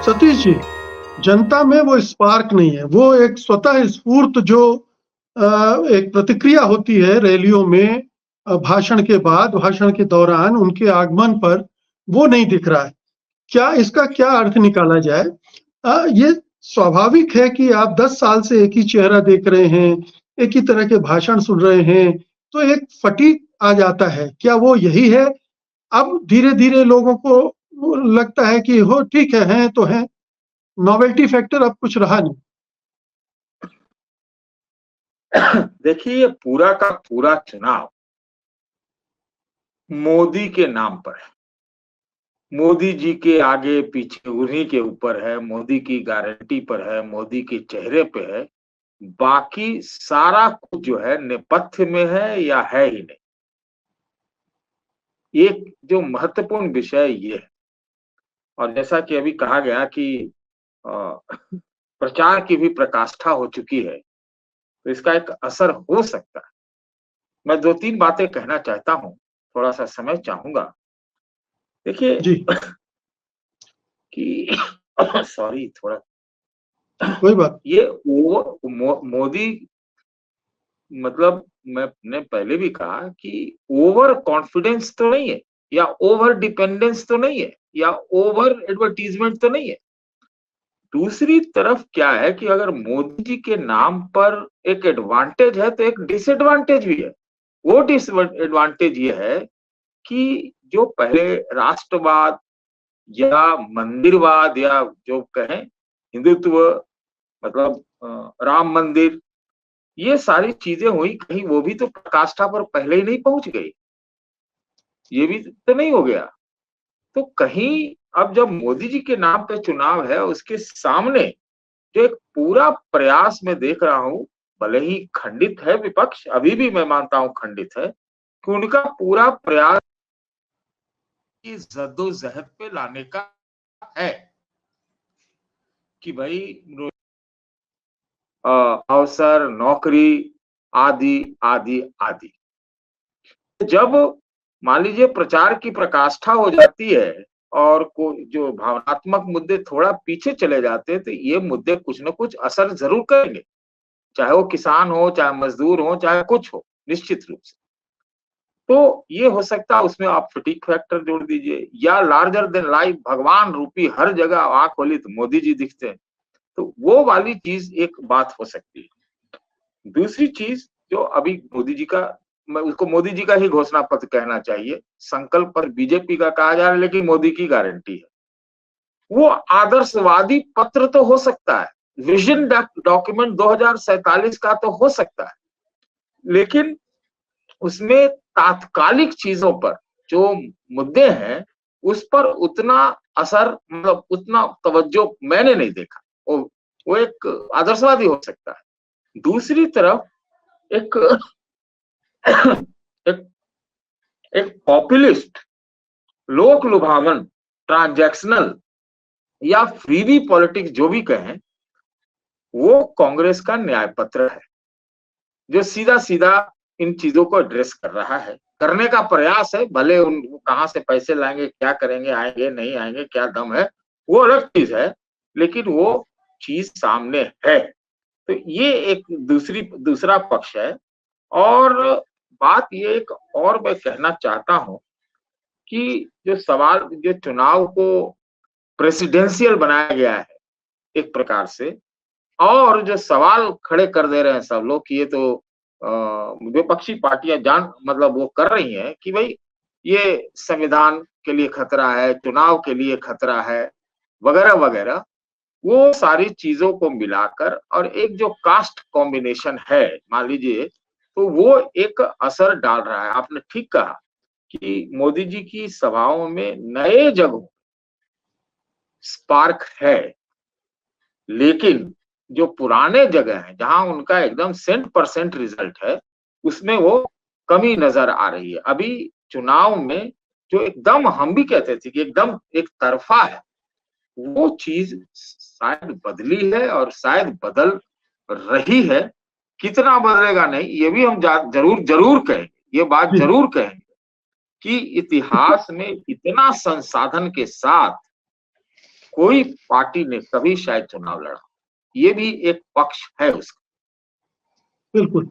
सतीश जी, जनता में वो स्पार्क नहीं है, वो एक स्वतः स्फूर्त जो एक प्रतिक्रिया होती है रैलियों में, भाषण के बाद, भाषण के दौरान, उनके आगमन पर, वो नहीं दिख रहा है। क्या इसका क्या अर्थ निकाला जाए? ये स्वाभाविक है कि आप 10 साल से एक ही चेहरा देख रहे हैं, एक ही तरह के भाषण सुन रहे हैं, तो एक फटीग आ जाता है। क्या वो यही है? अब धीरे-धीरे लोगों को वो लगता है कि हो ठीक है, हैं तो हैं, नॉवेल्टी फैक्टर अब कुछ रहा नहीं। देखिए, ये पूरा का पूरा चुनाव मोदी के नाम पर है। मोदी जी के आगे पीछे उन्हीं के ऊपर है, मोदी की गारंटी पर है, मोदी के चेहरे पे है। बाकी सारा कुछ जो है नेपथ्य में है या है ही नहीं। एक जो महत्वपूर्ण विषय ये है, और जैसा कि अभी कहा गया कि प्रचार की भी प्रकाष्ठा हो चुकी है, तो इसका एक असर हो सकता है। मैं 2-3 बातें कहना चाहता हूँ, थोड़ा सा समय चाहूंगा। देखिए जी, कि सॉरी, थोड़ा कोई बात। ये मोदी, मतलब मैंने पहले भी कहा कि ओवर कॉन्फिडेंस तो नहीं है, या ओवर डिपेंडेंस तो नहीं है, या ओवर एडवर्टीजमेंट तो नहीं है। दूसरी तरफ क्या है कि अगर मोदी जी के नाम पर एक एडवांटेज है तो एक डिसएडवांटेज भी है। वो डिसएडवांटेज ये है कि जो पहले राष्ट्रवाद या मंदिरवाद, या जो कहें हिंदुत्व, मतलब राम मंदिर, ये सारी चीजें हुई, कहीं वो भी तो प्रकाष्ठा पर पहले ही नहीं पहुंच गई, ये भी तो नहीं हो गया। तो कहीं अब जब मोदी जी के नाम पे चुनाव है, उसके सामने जो एक पूरा प्रयास मैं देख रहा हूं, भले ही खंडित है विपक्ष, अभी भी मैं मानता हूं खंडित है, कि उनका पूरा प्रयास की जद्दोजहद पे लाने का है कि भाई अवसर, नौकरी, आदि आदि आदि। जब मान लीजिए प्रचार की प्रकाष्ठा हो जाती है और जो भावनात्मक मुद्दे थोड़ा पीछे चले जाते हैं, तो ये मुद्दे कुछ न कुछ असर जरूर करेंगे, चाहे वो किसान हो, चाहे मजदूर हो, चाहे कुछ हो, निश्चित रूप से। तो ये हो सकता है उसमें आप फटीग फैक्टर जोड़ दीजिए, या लार्जर देन लाइफ, भगवान रूपी हर जगह आंख खोली तो मोदी जी दिखते हैं, तो वो वाली चीज एक बात हो सकती है। दूसरी चीज जो अभी मोदी जी का, मैं उसको मोदी जी का ही घोषणा पत्र कहना चाहिए, संकल्प पर बीजेपी का कहा जा रहा है लेकिन मोदी की गारंटी है। वो आदर्शवादी पत्र तो हो सकता है, विजन डॉक्यूमेंट 2047 का तो हो सकता है, लेकिन उसमें तात्कालिक चीजों पर जो मुद्दे हैं, उस पर उतना असर, मतलब उतना तवज्जो मैंने नहीं देखा। वो एक आदर्शवादी हो सकता है। दूसरी तरफ एक एक एक पॉपुलिस्ट, लोक लुभावन, ट्रांजैक्शनल या फ्रीबी पॉलिटिक्स जो भी कहें, वो कांग्रेस का न्याय पत्र है, जो सीधा सीधा इन चीजों को एड्रेस कर रहा है, करने का प्रयास है। भले उन कहां से पैसे लाएंगे, क्या करेंगे, आएंगे नहीं आएंगे, क्या दम है, वो अलग चीज है, लेकिन वो चीज सामने है। तो ये एक दूसरा पक्ष है। और बात ये एक और मैं कहना चाहता हूं कि जो सवाल, जो चुनाव को प्रेसिडेंशियल बनाया गया है एक प्रकार से, और जो सवाल खड़े कर दे रहे हैं सब लोग कि ये तो विपक्षी पार्टियां जान, मतलब वो कर रही हैं कि भाई ये संविधान के लिए खतरा है, चुनाव के लिए खतरा है, वगैरह वगैरह, वो सारी चीजों को मिलाकर और एक जो कास्ट कॉम्बिनेशन है, मान लीजिए, तो वो एक असर डाल रहा है। आपने ठीक कहा कि मोदी जी की सभाओं में नए जगहों स्पार्क है, लेकिन जो पुराने जगह हैं जहां उनका एकदम 100% रिजल्ट है, उसमें वो कमी नजर आ रही है। अभी चुनाव में जो एकदम हम भी कहते थे कि एकदम एक तरफा है, वो चीज शायद बदली है और शायद बदल रही है। कितना बदलेगा नहीं, ये भी हम जरूर जरूर कहेंगे, ये बात जी, जरूर कहेंगे कि इतिहास में इतना संसाधन के साथ कोई पार्टी ने कभी शायद चुनाव लड़ा, ये भी एक पक्ष है उसका। बिल्कुल।